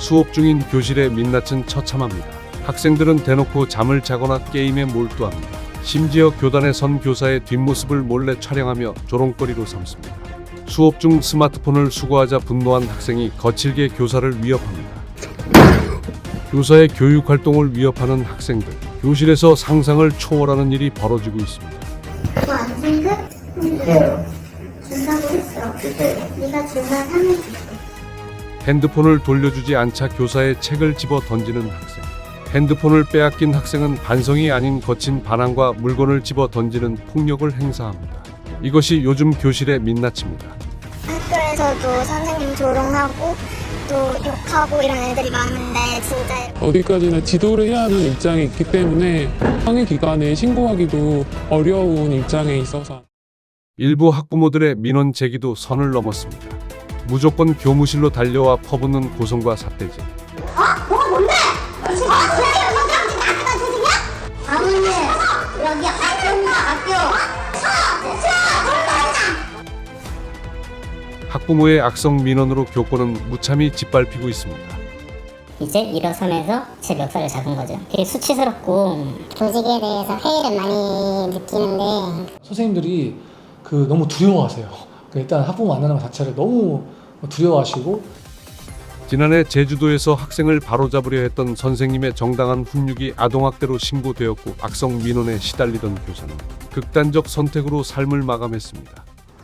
수업 중인 교실의 민낯은 처참합니다. 학생들은 대놓고 잠을 자거나 게임에 몰두합니다. 심지어 교단에 선 교사의 뒷모습을 몰래 촬영하며 조롱거리로 삼습니다. 수업 중 스마트폰을 수거하자 분노한 학생이 거칠게 교사를 위협합니다. 교사의 교육 활동을 위협하는 학생들, 교실에서 상상을 초월하는 일이 벌어지고 있습니다. 너 안 준대? 네. 준다고 했어. 네가 준다 하면 줄게. 핸드폰을 돌려주지 않자 교사의 책을 집어 던지는 학생. 핸드폰을 빼앗긴 학생은 반성이 아닌 거친 반항과 물건을 집어 던지는 폭력을 행사합니다. 이것이 요즘 교실의 민낯입니다. 학교에서도 선생님 조롱하고 또 욕하고 이런 애들이 많은데 진짜 어디까지나 지도를 해야 하는 입장에 있기 때문에 항의 기간에 신고하기도 어려운 입장에 있어서 일부 학부모들의 민원 제기도 선을 넘었습니다. 무조건 교무실로 달려와 퍼붓는 고성과 삿대질. 뭐가 뭔데? 아버님 여기 학교 학부모의 악성 민원으로 교권은 무참히 짓밟히고 있습니다. 이제 일어서면서 제 멱살을 잡은 거죠. 되게 수치스럽고 조직에 대해서 회의를 많이 느끼는데 선생님들이 너무 두려워하세요. 일단 학부모 만나는 것 자체를 너무 두려워하시고 지난해 제주도에서 학생을 바로잡으려 했던 선생님의 정당한 훈육이 아동학대로 신고되었고 악성 민원에 시달리던 교사는 극단적 선택으로 삶을 마감했습니다.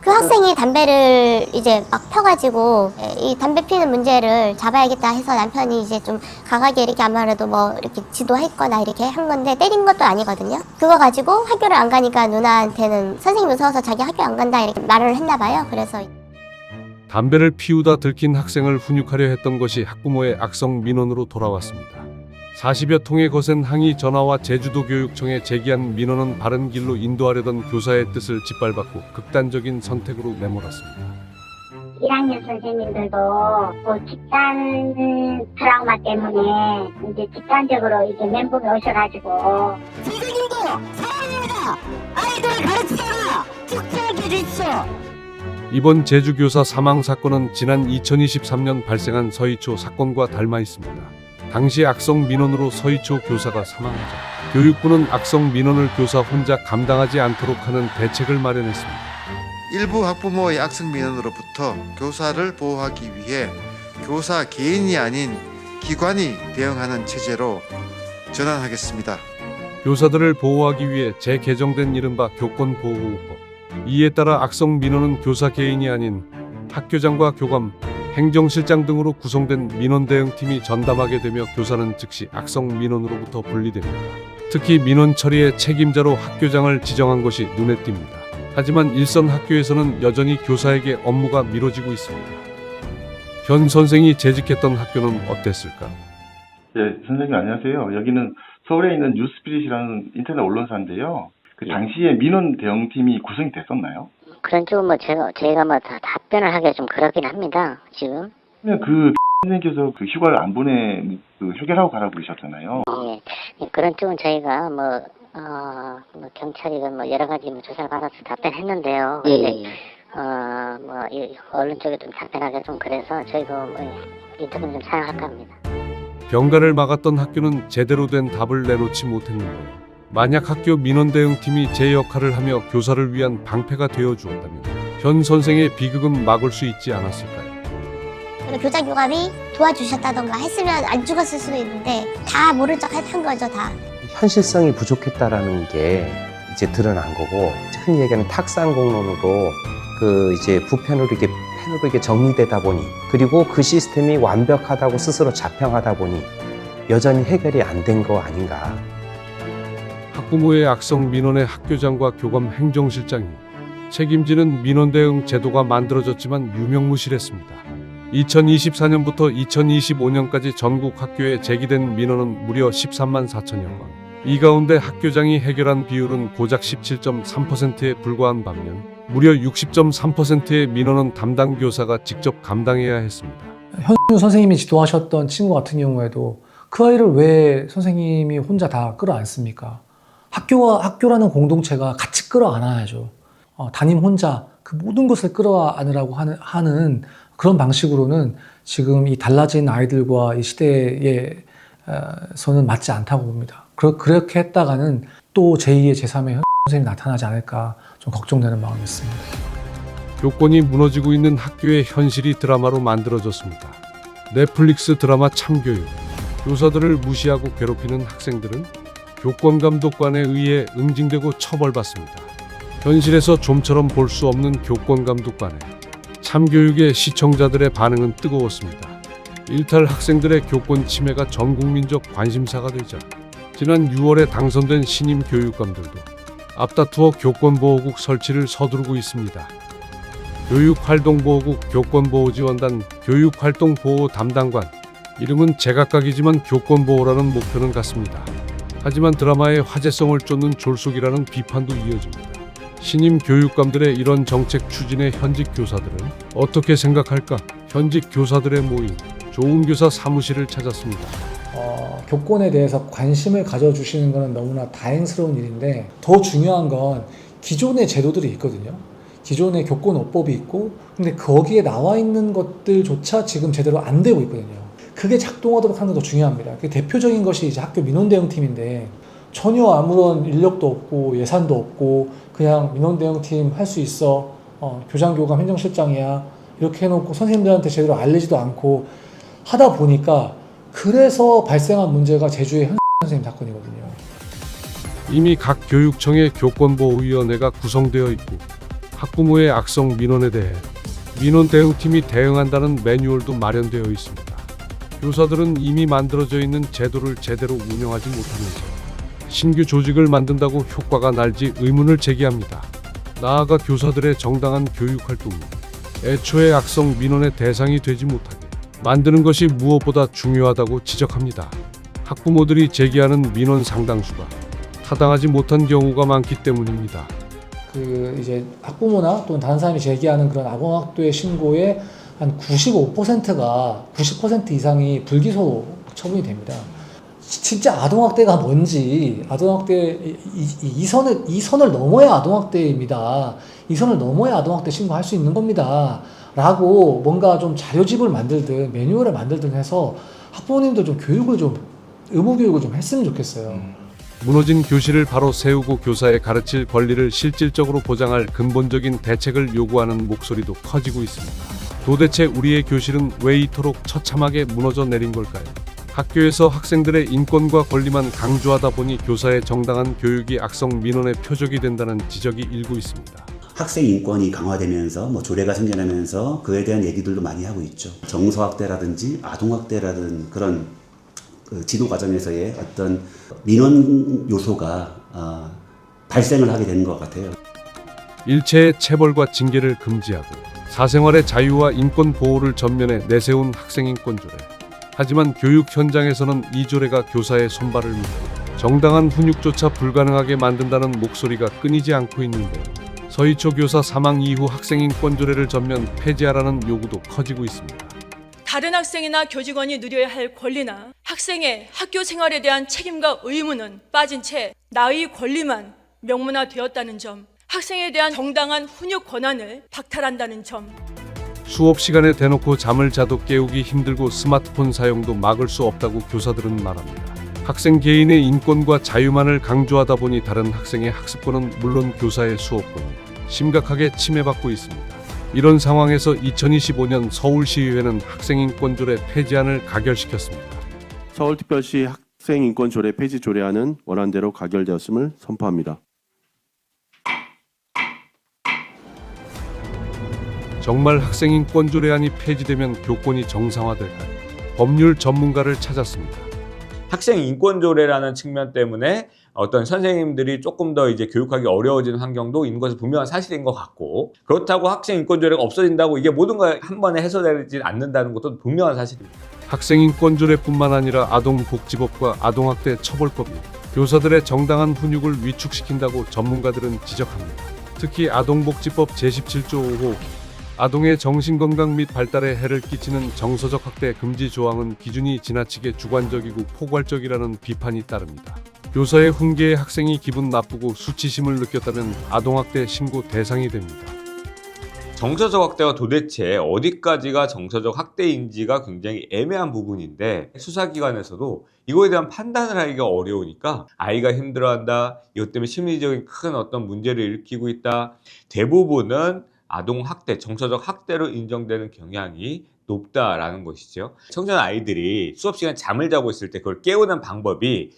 그 학생이 담배를 이제 막 펴가지고 이 담배 피는 문제를 잡아야겠다 해서 남편이 이제 좀 강하게 이렇게 아무래도 뭐 이렇게 지도했거나 이렇게 한 건데 때린 것도 아니거든요. 그거 가지고 학교를 안 가니까 누나한테는 선생님 무서워서 자기 학교 안 간다 이렇게 말을 했나 봐요. 그래서 담배를 피우다 들킨 학생을 훈육하려 했던 것이 학부모의 악성 민원으로 돌아왔습니다. 40여 통의 거센 항의 전화와 제주도 교육청에 제기한 민원은 바른 길로 인도하려던 교사의 뜻을 짓밟았고 극단적인 선택으로 내몰았습니다. 1학년 선생님들도 뭐 집단 트라우마 때문에 이제 집단적으로 이제 멘붕이 오셔가지고 선생님도 사랑합니다. 아이들을 가르치다가 축제해 주십시오. 이번 제주교사 사망 사건은 지난 2023년 발생한 서희초 사건과 닮아 있습니다. 당시 악성 민원으로 서희초 교사가 사망하자 교육부는 악성 민원을 교사 혼자 감당하지 않도록 하는 대책을 마련했습니다. 일부 학부모의 악성 민원으로부터 교사를 보호하기 위해 교사 개인이 아닌 기관이 대응하는 체제로 전환하겠습니다. 교사들을 보호하기 위해 재개정된 이른바 교권보호법. 이에 따라 악성 민원은 교사 개인이 아닌 학교장과 교감, 행정실장 등으로 구성된 민원 대응팀이 전담하게 되며 교사는 즉시 악성 민원으로부터 분리됩니다. 특히 민원 처리의 책임자로 학교장을 지정한 것이 눈에 띕니다. 하지만 일선 학교에서는 여전히 교사에게 업무가 미뤄지고 있습니다. 현 선생이 재직했던 학교는 어땠을까? 네, 선생님 안녕하세요. 여기는 서울에 있는 뉴스피릿이라는 인터넷 언론사인데요. 그 당시에 민원 대응팀이 구성이 됐었나요? 그런 쪽은 뭐 저희가 뭐 다 답변을 하기가 좀 그렇긴 합니다. 지금. 그냥 그 선생님께서 그 휴가를 안 해결하고 가라고 그러셨잖아요. 예, 그런 쪽은 저희가 뭐 경찰이든 뭐 여러 가지 조사를 받아서 답변했는데요. 근데 언론 쪽에 좀 답변하기가 좀 그래서 저희도 인터뷰 좀 사용할까 합니다. 병가를 막았던 학교는 제대로 된 답을 내놓지 못했는데요. 만약 학교 민원 대응팀이 제 역할을 하며 교사를 위한 방패가 되어 주었다면 현 선생의 비극은 막을 수 있지 않았을까요? 교장 교감이 도와주셨다던가 했으면 안 죽었을 수도 있는데 다 모른 척 한 거죠 다. 현실성이 부족했다라는 게 이제 드러난 거고 흔히 얘기하는 탁상공론으로 이제 부편으로 이렇게 정리되다 보니 그리고 그 시스템이 완벽하다고 스스로 자평하다 보니 여전히 해결이 안 된 거 아닌가. 학부모의 악성 민원에 학교장과 교감 행정실장이 책임지는 민원 대응 제도가 만들어졌지만 유명무실했습니다. 2024년부터 2025년까지 전국 학교에 제기된 민원은 무려 13만 4천여 건. 이 가운데 학교장이 해결한 비율은 고작 17.3%에 불과한 반면 무려 60.3%의 민원은 담당 교사가 직접 감당해야 했습니다. 현유 선생님이 지도하셨던 친구 같은 경우에도 그 아이를 왜 선생님이 혼자 다 끌어안습니까? 학교라는 공동체가 같이 끌어안아야죠. 담임 혼자 그 모든 것을 끌어안으라고 하는 그런 방식으로는 지금 이 달라진 아이들과 이 시대에서는 맞지 않다고 봅니다. 그렇게 했다가는 또 제2의 제3의 선생님이 나타나지 않을까 좀 걱정되는 마음이 있습니다. 교권이 무너지고 있는 학교의 현실이 드라마로 만들어졌습니다. 넷플릭스 드라마 참교육. 교사들을 무시하고 괴롭히는 학생들은 교권감독관에 의해 응징되고 처벌받습니다. 현실에서 좀처럼 볼 수 없는 교권감독관에 참교육의 시청자들의 반응은 뜨거웠습니다. 일탈 학생들의 교권 침해가 전국민적 관심사가 되자 지난 6월에 당선된 신임 교육감들도 앞다투어 교권보호국 설치를 서두르고 있습니다. 교육활동보호국 교권보호지원단 교육활동보호 담당관, 이름은 제각각이지만 교권보호라는 목표는 같습니다. 하지만 드라마의 화제성을 쫓는 졸속이라는 비판도 이어집니다. 신임 교육감들의 이런 정책 추진에 현직 교사들은 어떻게 생각할까? 현직 교사들의 모임, 좋은 교사 사무실을 찾았습니다. 교권에 대해서 관심을 가져주시는 것은 너무나 다행스러운 일인데 더 중요한 건 기존의 제도들이 있거든요. 기존의 교권업법이 있고 근데 거기에 나와 있는 것들조차 지금 제대로 안 되고 있거든요. 그게 작동하도록 하는 게 더 중요합니다. 그 대표적인 것이 이제 학교 민원대응팀인데 전혀 아무런 인력도 없고 예산도 없고 그냥 민원대응팀 할 수 있어, 교장교감 행정실장이야 이렇게 해놓고 선생님들한테 제대로 알리지도 않고 하다 보니까 그래서 발생한 문제가 제주의 현 선생님 사건이거든요. 이미 각 교육청의 교권보호위원회가 구성되어 있고 학부모의 악성 민원에 대해 민원 대응팀이 대응한다는 매뉴얼도 마련되어 있습니다. 교사들은 이미 만들어져 있는 제도를 제대로 운영하지 못하면서 신규 조직을 만든다고 효과가 날지 의문을 제기합니다. 나아가 교사들의 정당한 교육활동이 애초에 악성 민원의 대상이 되지 못하게 만드는 것이 무엇보다 중요하다고 지적합니다. 학부모들이 제기하는 민원 상당수가 타당하지 못한 경우가 많기 때문입니다. 이제 학부모나 또는 다른 사람이 제기하는 그런 아동학대의 신고의 한 95%가 90% 이상이 불기소 처분이 됩니다. 진짜 아동학대가 뭔지, 아동학대 이 선을 넘어야 아동학대입니다. 이 선을 넘어야 아동학대 신고할 수 있는 겁니다. 라고 뭔가 좀 자료집을 만들든 매뉴얼을 만들든 해서 학부모님도 좀 의무 교육을 좀 했으면 좋겠어요. 무너진 교실을 바로 세우고 교사의 가르칠 권리를 실질적으로 보장할 근본적인 대책을 요구하는 목소리도 커지고 있습니다. 도대체 우리의 교실은 왜 이토록 처참하게 무너져 내린 걸까요? 학교에서 학생들의 인권과 권리만 강조하다 보니 교사의 정당한 교육이 악성 민원의 표적이 된다는 지적이 일고 있습니다. 학생 인권이 강화되면서 조례가 생겨나면서 그에 대한 얘기들도 많이 하고 있죠. 정서학대라든지 아동학대라든 그런 지도 과정에서의 어떤 민원 요소가 발생을 하게 되는 것 같아요. 일체의 체벌과 징계를 금지하고 사생활의 자유와 인권 보호를 전면에 내세운 학생인권조례. 하지만 교육 현장에서는 이 조례가 교사의 손발을 묶고 정당한 훈육조차 불가능하게 만든다는 목소리가 끊이지 않고 있는데요. 서희초 교사 사망 이후 학생인권조례를 전면 폐지하라는 요구도 커지고 있습니다. 다른 학생이나 교직원이 누려야 할 권리나 학생의 학교 생활에 대한 책임과 의무는 빠진 채 나의 권리만 명문화되었다는 점, 학생에 대한 정당한 훈육 권한을 박탈한다는 점. 수업 시간에 대놓고 잠을 자도 깨우기 힘들고 스마트폰 사용도 막을 수 없다고 교사들은 말합니다. 학생 개인의 인권과 자유만을 강조하다 보니 다른 학생의 학습권은 물론 교사의 수업권이 심각하게 침해받고 있습니다. 이런 상황에서 2025년 서울시의회는 학생인권조례 폐지안을 가결시켰습니다. 서울특별시 학생인권조례 폐지 조례안은 원안대로 가결되었음을 선포합니다. 정말 학생인권조례안이 폐지되면 교권이 정상화될까요? 법률 전문가를 찾았습니다. 학생인권조례라는 측면 때문에 어떤 선생님들이 조금 더 이제 교육하기 어려워지는 환경도 있는 것은 분명한 사실인 것 같고, 그렇다고 학생인권조례가 없어진다고 이게 모든 걸 한 번에 해소되지 않는다는 것도 분명한 사실입니다. 학생인권조례뿐만 아니라 아동복지법과 아동학대 처벌법이 교사들의 정당한 훈육을 위축시킨다고 전문가들은 지적합니다. 특히 아동복지법 제17조 5호 아동의 정신건강 및 발달에 해를 끼치는 정서적 학대 금지 조항은 기준이 지나치게 주관적이고 포괄적이라는 비판이 따릅니다. 교사의 훈계에 학생이 기분 나쁘고 수치심을 느꼈다면 아동학대 신고 대상이 됩니다. 정서적 학대가 도대체 어디까지가 정서적 학대인지가 굉장히 애매한 부분인데 수사기관에서도 이거에 대한 판단을 하기가 어려우니까 아이가 힘들어한다, 이것 때문에 심리적인 큰 어떤 문제를 일으키고 있다, 대부분은 아동학대, 정서적 학대로 인정되는 경향이 높다라는 것이죠. 청소년 아이들이 수업 시간에 잠을 자고 있을 때 그걸 깨우는 방법이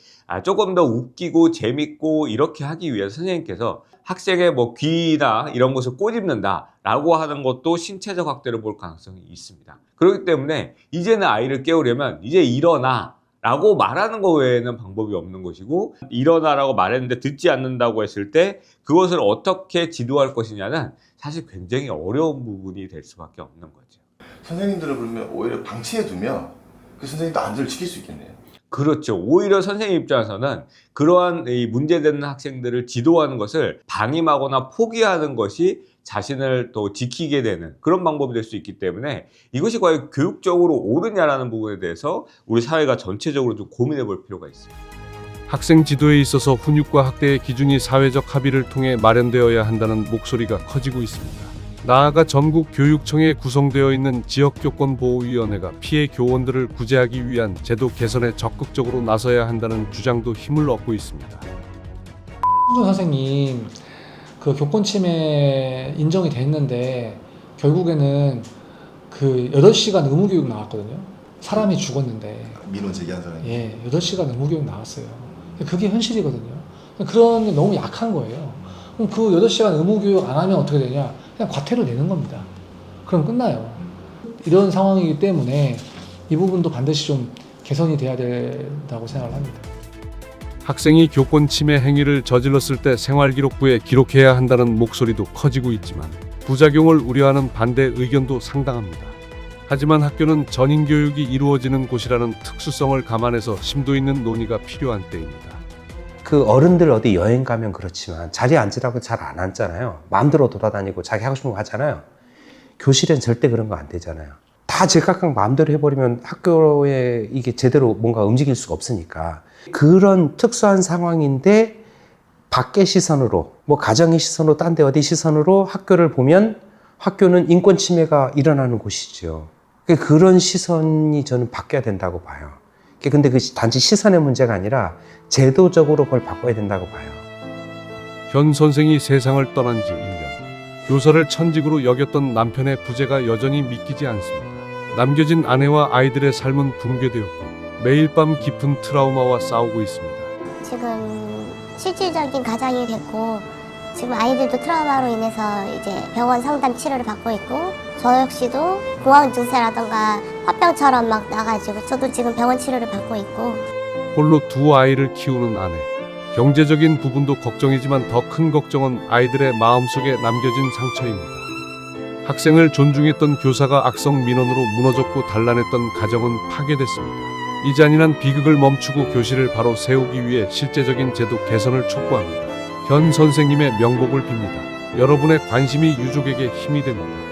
조금 더 웃기고 재밌고 이렇게 하기 위해서 선생님께서 학생의 뭐 귀나 이런 것을 꼬집는다라고 하는 것도 신체적 학대로 볼 가능성이 있습니다. 그렇기 때문에 이제는 아이를 깨우려면 이제 일어나 라고 말하는 거 외에는 방법이 없는 것이고, 일어나라고 말했는데 듣지 않는다고 했을 때 그것을 어떻게 지도할 것이냐는 사실 굉장히 어려운 부분이 될 수밖에 없는 거죠. 선생님들은 그러면 오히려 방치해두면 그 선생님도 안전을 지킬 수 있겠네요. 그렇죠. 오히려 선생님 입장에서는 그러한 이 문제되는 학생들을 지도하는 것을 방임하거나 포기하는 것이 자신을 더 지키게 되는 그런 방법이 될 수 있기 때문에 이것이 과연 교육적으로 옳으냐라는 부분에 대해서 우리 사회가 전체적으로 좀 고민해 볼 필요가 있습니다. 학생 지도에 있어서 훈육과 학대의 기준이 사회적 합의를 통해 마련되어야 한다는 목소리가 커지고 있습니다. 나아가 전국 교육청에 구성되어 있는 지역교권보호위원회가 피해 교원들을 구제하기 위한 제도 개선에 적극적으로 나서야 한다는 주장도 힘을 얻고 있습니다. 홍준 선생님, 그 교권 침해 인정이 됐는데 결국에는 그 8시간 의무교육 나왔거든요. 사람이 죽었는데. 민원 제기한 사람이. 예, 8시간 의무교육 나왔어요. 그게 현실이거든요. 그런 게 너무 약한 거예요. 그럼 그 8시간 의무교육 안 하면 어떻게 되냐? 그냥 과태료 내는 겁니다. 그럼 끝나요. 이런 상황이기 때문에 이 부분도 반드시 좀 개선이 돼야 된다고 생각을 합니다. 학생이 교권 침해 행위를 저질렀을 때 생활기록부에 기록해야 한다는 목소리도 커지고 있지만 부작용을 우려하는 반대 의견도 상당합니다. 하지만 학교는 전인교육이 이루어지는 곳이라는 특수성을 감안해서 심도 있는 논의가 필요한 때입니다. 그 어른들 어디 여행 가면 그렇지만 자리에 앉으라고 잘 안 앉잖아요. 마음대로 돌아다니고 자기 하고 싶은 거 하잖아요. 교실엔 절대 그런 거 안 되잖아요. 다 제각각 마음대로 해버리면 학교에 이게 제대로 뭔가 움직일 수가 없으니까 그런 특수한 상황인데 밖의 시선으로 뭐 가정의 시선으로 딴 데 어디 시선으로 학교를 보면 학교는 인권 침해가 일어나는 곳이죠. 그런 시선이 저는 바뀌어야 된다고 봐요. 근데 그 단지 시선의 문제가 아니라 제도적으로 그걸 바꿔야 된다고 봐요. 현 선생이 세상을 떠난 지 1년. 교사를 천직으로 여겼던 남편의 부재가 여전히 믿기지 않습니다. 남겨진 아내와 아이들의 삶은 붕괴되었고 매일 밤 깊은 트라우마와 싸우고 있습니다. 지금 실질적인 가장이 됐고 지금 아이들도 트라우마로 인해서 이제 병원 상담 치료를 받고 있고 저 역시도 공황 증세라던가 화병처럼 막 나가지고 저도 지금 병원 치료를 받고 있고 홀로 2 아이를 키우는 아내. 경제적인 부분도 걱정이지만 더 큰 걱정은 아이들의 마음속에 남겨진 상처입니다. 학생을 존중했던 교사가 악성 민원으로 무너졌고 단란했던 가정은 파괴됐습니다. 이 잔인한 비극을 멈추고 교실을 바로 세우기 위해 실제적인 제도 개선을 촉구합니다. 현 선생님의 명복을 빕니다. 여러분의 관심이 유족에게 힘이 됩니다.